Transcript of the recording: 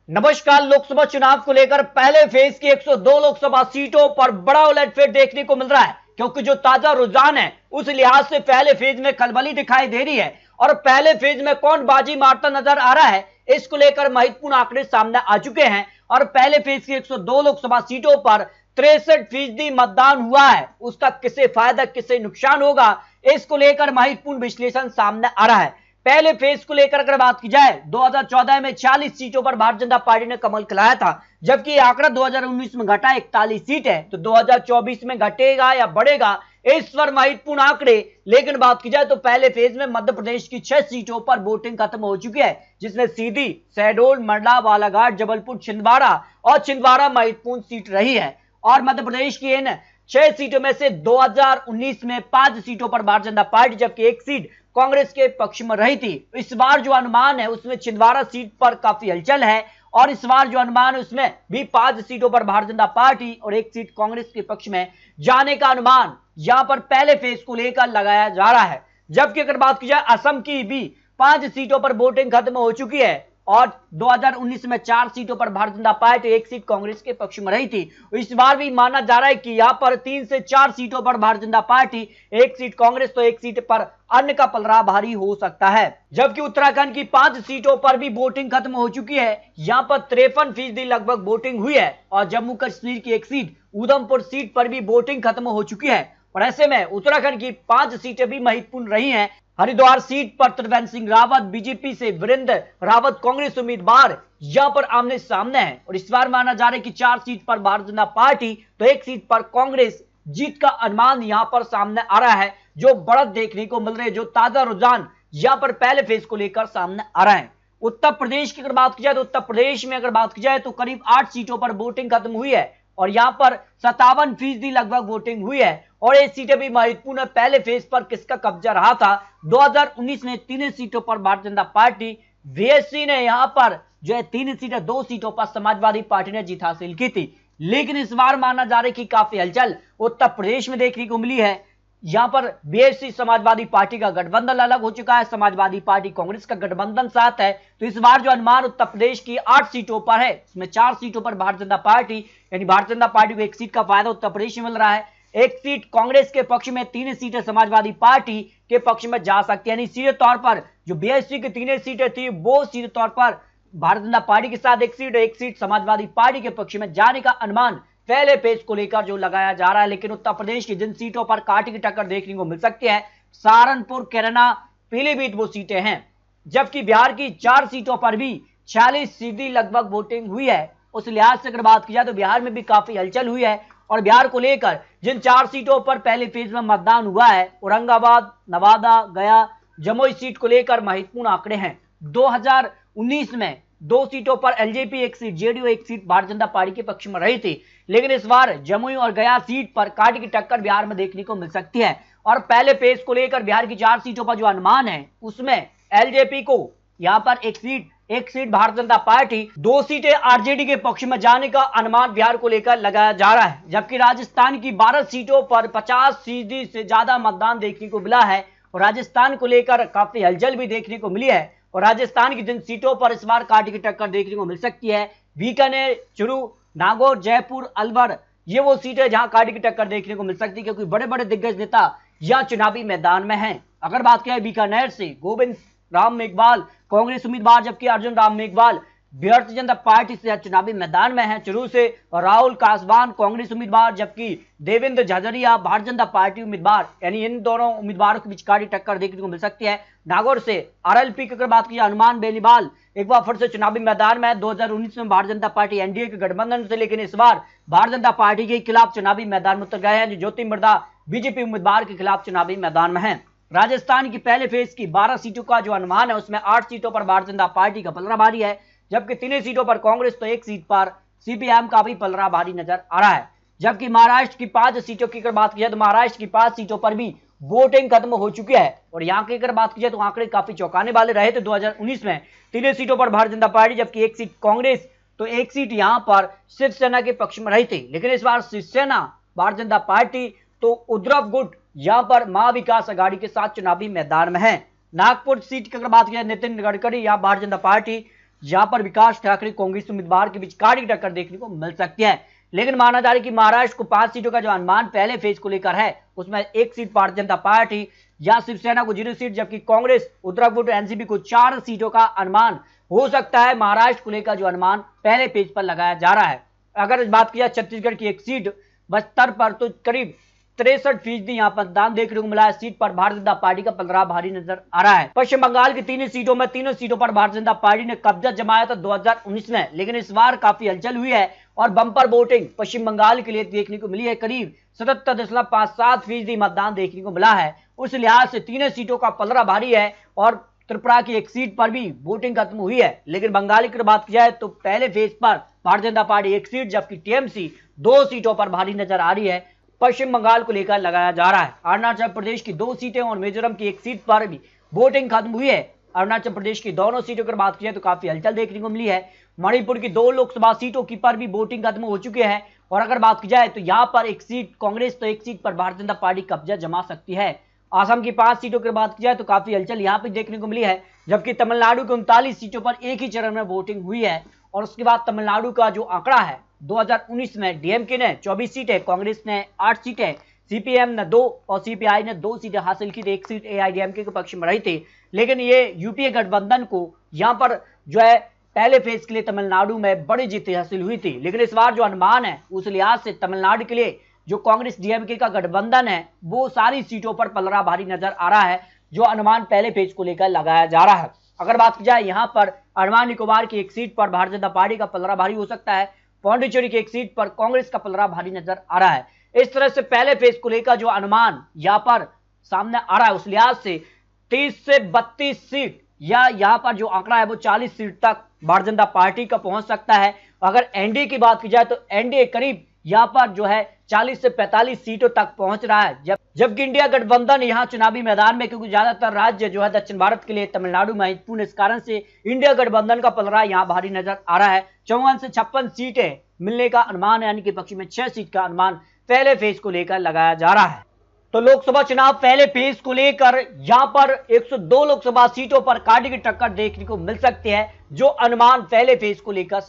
नमस्कार। लोकसभा चुनाव को लेकर पहले फेज की 102 लोकसभा सीटों पर बड़ा उलटफेर देखने को मिल रहा है, क्योंकि जो ताजा रुझान है उस लिहाज से पहले फेज में खलबली दिखाई दे रही है। और पहले फेज में कौन बाजी मारता नजर आ रहा है, इसको लेकर महत्वपूर्ण आंकड़े सामने आ चुके हैं। और पहले फेज की 102 लोकसभा सीटों पर 63% मतदान हुआ है। उसका किसे फायदा किसे नुकसान होगा, इसको लेकर महत्वपूर्ण विश्लेषण सामने आ रहा है। पहले फेज को लेकर अगर बात की जाए, 2014 में 40 सीटों पर भारतीय जनता पार्टी ने कमल खिलाया था, जबकि ये आंकड़ा 2019 में घटा 41 सीट है। तो 2024 में घटेगा या बढ़ेगा, इस पर महत्वपूर्ण आंकड़े। लेकिन बात की जाए तो पहले फेज में मध्य प्रदेश की 6 सीटों पर वोटिंग खत्म हो चुकी है, जिसमें सीधी, शहडोल, मंडला, बालाघाट, जबलपुर, छिंदवाड़ा और छिंदवाड़ा महत्वपूर्ण सीट रही है। और मध्य प्रदेश की इन 6 सीटों में से 2019 में 5 सीटों पर भारतीय जनता पार्टी, जबकि 1 सीट कांग्रेस के पक्ष में रही थी। इस बार जो अनुमान है उसमें छिंदवाड़ा सीट पर काफी हलचल है, और इस बार जो अनुमान है उसमें भी 5 सीटों पर भारतीय जनता पार्टी और 1 सीट कांग्रेस के पक्ष में जाने का अनुमान यहां पर पहले फेज को लेकर लगाया जा रहा है। जबकि अगर बात की जाए असम की भी 5 सीटों पर वोटिंग खत्म हो चुकी है, और 2019 में 4 सीटों पर भारतीय जनता पार्टी, 1 सीट कांग्रेस के पक्ष में रही थी। इस बार भी माना जा रहा है कि यहां पर 3 से 4 सीटों पर भारतीय जनता पार्टी, 1 सीट कांग्रेस तो 1 सीट पर अन्य का पलड़ा भारी हो सकता है। जबकि उत्तराखंड की 5 सीटों पर भी वोटिंग खत्म हो चुकी है। यहां पर 53% लगभग वोटिंग हुई है। और जम्मू कश्मीर की 1 सीट, उधमपुर सीट पर भी वोटिंग खत्म हो चुकी है। और ऐसे में उत्तराखंड की 5 सीटें भी महत्वपूर्ण रही हैं। हरिद्वार सीट पर त्रिवेंद्र सिंह रावत बीजेपी से, वीरेंद्र रावत कांग्रेस उम्मीदवार यहां पर आमने सामने हैं। और इस बार माना जा रहा है कि 4 सीट पर भारतीय जनता पार्टी तो 1 सीट पर कांग्रेस जीत का अनुमान यहां पर सामने आ रहा है। जो बढ़त देखने को मिल रही है, जो ताजा रुझान यहां पर पहले फेज को लेकर सामने आ रहा है। उत्तर प्रदेश की अगर बात की जाए तो उत्तर प्रदेश में अगर बात की जाए तो करीब 8 सीटों पर वोटिंग खत्म हुई है, और यहां पर 57% लगभग वोटिंग हुई है। और ये सीटें भी महत्वपूर्ण है। पहले फेज पर किसका कब्जा रहा था, 2019 में 3 सीटों पर भारतीय जनता पार्टी, बीएसपी ने यहां पर जो है 3 सीटें, 2 सीटों पर समाजवादी पार्टी ने जीत हासिल की थी। लेकिन इस बार माना जा रहा है कि काफी हलचल उत्तर प्रदेश में देखने को मिली है। यहां पर बीएसपी समाजवादी पार्टी का गठबंधन अलग हो चुका है, समाजवादी पार्टी कांग्रेस का गठबंधन साथ है। तो इस बार जो अनुमान उत्तर प्रदेश की 8 सीटों पर है, इसमें 4 सीटों पर भारतीय जनता पार्टी, यानी भारतीय जनता पार्टी को 1 सीट का फायदा उत्तर प्रदेश में मिल रहा है। 1 सीट कांग्रेस के पक्ष में, 3 सीटें समाजवादी पार्टी के पक्ष में जा सकती है। यानी सीधे तौर पर जो बीएसपी की 3 सीटें थी, वो सीधे तौर पर भारतीय जनता पार्टी के साथ 1 सीट समाजवादी पार्टी के पक्ष में जाने का अनुमान पहले पेज को लेकर जो लगाया जा रहा है। लेकिन उत्तर प्रदेश की जिन सीटों पर कांटे की टक्कर देखने को मिल सकती है, सहारनपुर, कैराना, पीलीभीत वो सीटें हैं। जबकि बिहार की 4 सीटों पर भी 46% लगभग वोटिंग हुई है। उस लिहाज से अगर बात की जाए तो बिहार में भी काफी हलचल हुई है। और बिहार को लेकर जिन 4 सीटों पर पहले फेज में मतदान हुआ है, औरंगाबाद, नवादा, गया, जमुई सीट को लेकर महत्वपूर्ण आंकड़े हैं। 2019 में 2 सीटों पर LJP, 1 seat JDU, 1 seat Bharatiya Janata party के पक्ष में रही थी। लेकिन इस बार जमुई और गया सीट पर कांटे की टक्कर बिहार में देखने को मिल सकती है। और पहले फेज को लेकर बिहार की 4 सीटों पर जो अनुमान है उसमें एलजेपी को यहां पर 1 सीट भारतीय जनता पार्टी, 2 सीटें आरजेडी के पक्ष में जाने का अनुमान बिहार को लेकर लगाया जा रहा है। जबकि राजस्थान की 12 सीटों पर 50% से ज्यादा मतदान देखने को मिला है। और राजस्थान को लेकर काफी हलचल भी देखने को मिली है। और राजस्थान की जिन सीटों पर इस बार कांटे की टक्कर देखने को मिल सकती है, बीकानेर, चुरू, नागौर, जयपुर, अलवर, ये वो सीटें जहां कांटे की टक्कर देखने को मिल सकती है, क्योंकि बड़े बड़े दिग्गज नेता यहां चुनावी मैदान में हैं। अगर बात करें बीकानेर से, गोविंद राम मेघवाल कांग्रेस उम्मीदवार, जबकि अर्जुन राम मेघवाल भारतीय जनता पार्टी से चुनावी मैदान में है। चुरू से राहुल कासवान कांग्रेस उम्मीदवार, जबकि देवेंद्र झाझड़िया भारतीय जनता पार्टी उम्मीदवार। यानी इन दोनों उम्मीदवारों के बीच कांटे टक्कर देखने को मिल सकती है। नागौर से आरएलपी की अगर बात की, हनुमान बेनीवाल एक बार फिर से चुनावी मैदान में है। 2019 में भारतीय जनता पार्टी एनडीए के गठबंधन से, लेकिन इस बार भारतीय जनता पार्टी के खिलाफ चुनावी मैदान में उतर गए हैं। जो ज्योति मृदा बीजेपी उम्मीदवार के खिलाफ चुनावी मैदान में है। राजस्थान की पहले फेज की 12 सीटों का जो अनुमान है उसमें 8 सीटों पर भारतीय जनता पार्टी का पलड़ा भारी है, जबकि 3 सीटों पर कांग्रेस तो 1 सीट पर सीपीएम का भी पलड़ा भारी नजर आ रहा है। जबकि महाराष्ट्र की 5 सीटों की अगर बात की जाए तो महाराष्ट्र की 5 सीटों पर भी वोटिंग खत्म हो चुकी है। और यहाँ की अगर बात की जाए तो आंकड़े काफी चौंकाने वाले रहे थे। 2019 में 3 सीटों पर भारतीय जनता पार्टी, जबकि 1 सीट कांग्रेस तो 1 सीट यहाँ पर शिवसेना के पक्ष में रही थी। लेकिन इस बार शिवसेना, भारतीय जनता पार्टी तो उद्धव गुट यहां पर महाविकास आघाड़ी के साथ चुनावी मैदान में है। नागपुर सीट की अगर बात की जाए, नितिन गडकरी या भारतीय जनता पार्टी, जहां पर विकास ठाकरे कांग्रेस उम्मीदवार के बीच कड़ी टक्कर देखने को मिल सकती है। लेकिन माना जा रहा है कि महाराष्ट्र को 5 सीटों का जो अनुमान पहले फेज को लेकर है, उसमें 1 सीट भारतीय जनता पार्टी या शिवसेना को 0 सीट, जबकि कांग्रेस, उत्तराखंड, एनसीपी को 4 सीटों का अनुमान हो सकता है। महाराष्ट्र को लेकर जो अनुमान पहले पेज पर लगाया जा रहा है। अगर बात की जाए छत्तीसगढ़ की एक सीट बस्तर पर, तो करीब 63% यहाँ पर मतदान देखने को मिला है। सीट पर भारतीय जनता पार्टी का पलड़ा भारी नजर आ रहा है। पश्चिम बंगाल की 3 सीटों में 3 सीटों पर भारतीय जनता पार्टी ने कब्जा जमाया था 2019 में, लेकिन इस बार काफी हलचल हुई है और बंपर वोटिंग पश्चिम बंगाल के लिए देखने को मिली है। करीब 77.57% मतदान देखने को मिला है। उस लिहाज से 3 सीटों का पलड़ा भारी है और त्रिपुरा की एक सीट पर भी वोटिंग खत्म हुई है। लेकिन बंगाल की बात की जाए तो पहले फेज पर भारतीय जनता पार्टी 1 सीट, जबकि टीएमसी 2 सीटों पर भारी नजर आ रही है। पश्चिम बंगाल को लेकर लगाया जा रहा है। अरुणाचल प्रदेश की 2 सीटें और मिजोरम की 1 सीट पर भी वोटिंग खत्म हुई है। अरुणाचल प्रदेश की दोनों सीटों की बात की जाए तो काफी हलचल देखने को मिली है। मणिपुर की 2 लोकसभा सीटों की पर भी वोटिंग खत्म हो चुकी है। और अगर बात की जाए तो यहाँ पर 1 सीट कांग्रेस, तो 1 सीट पर भारतीय जनता पार्टी कब्जा जमा सकती है। असम की 5 सीटों की बात की जाए तो काफी हलचल यहाँ पे देखने को मिली है, जबकि तमिलनाडु की 39 सीटों पर एक ही चरण में वोटिंग हुई है। और उसके बाद तमिलनाडु का जो आंकड़ा है, 2019 में डीएमके ने 24 सीटें, कांग्रेस ने 8 सीटें, सीपीएम ने 2 और सीपीआई ने 2 सीटें हासिल की थी। 1 सीट एआईडीएमके के पक्ष में रही थी। लेकिन ये यूपीए गठबंधन को यहाँ पर जो है पहले फेज के लिए तमिलनाडु में बड़ी जीत हासिल हुई थी। लेकिन इस बार जो अनुमान है उस लिहाज से तमिलनाडु के लिए जो कांग्रेस डीएमके का गठबंधन है वो सारी सीटों पर पलड़ा भारी नजर आ रहा है, जो अनुमान पहले पेज को लेकर लगाया जा रहा है। अगर बात की जाए यहाँ पर अंडमान निकोबार की 1 सीट पर भारतीय जनता पार्टी का पलड़ा भारी हो सकता है। पौंडीचेरी की 1 सीट पर कांग्रेस का पलड़ा भारी नजर आ रहा है। इस तरह से पहले फेज को लेकर जो अनुमान यहाँ पर सामने आ रहा है, उस लिहाज से 30 से 32 सीट या यहाँ पर जो आंकड़ा है वो 40 सीट तक भारतीय जनता पार्टी का पहुंच सकता है। अगर एनडीए की बात की जाए तो एनडीए करीब यहाँ पर जो है 40 से 45 सीटों तक पहुंच रहा है, जबकि इंडिया गठबंधन यहाँ चुनावी मैदान में, क्योंकि ज्यादातर राज्य जो है दक्षिण भारत के लिए तमिलनाडु महत्वपूर्ण, इस कारण से इंडिया गठबंधन का पलड़ा यहाँ भारी नजर आ रहा है। 54 से 56 सीटें मिलने का अनुमान, यानी कि पक्ष में 6 सीट का अनुमान पहले फेज को लेकर लगाया जा रहा है। तो लोकसभा चुनाव पहले फेज को लेकर यहाँ पर 102 लोकसभा सीटों पर कांटे की टक्कर देखने को मिल सकती है, जो अनुमान पहले फेज को लेकर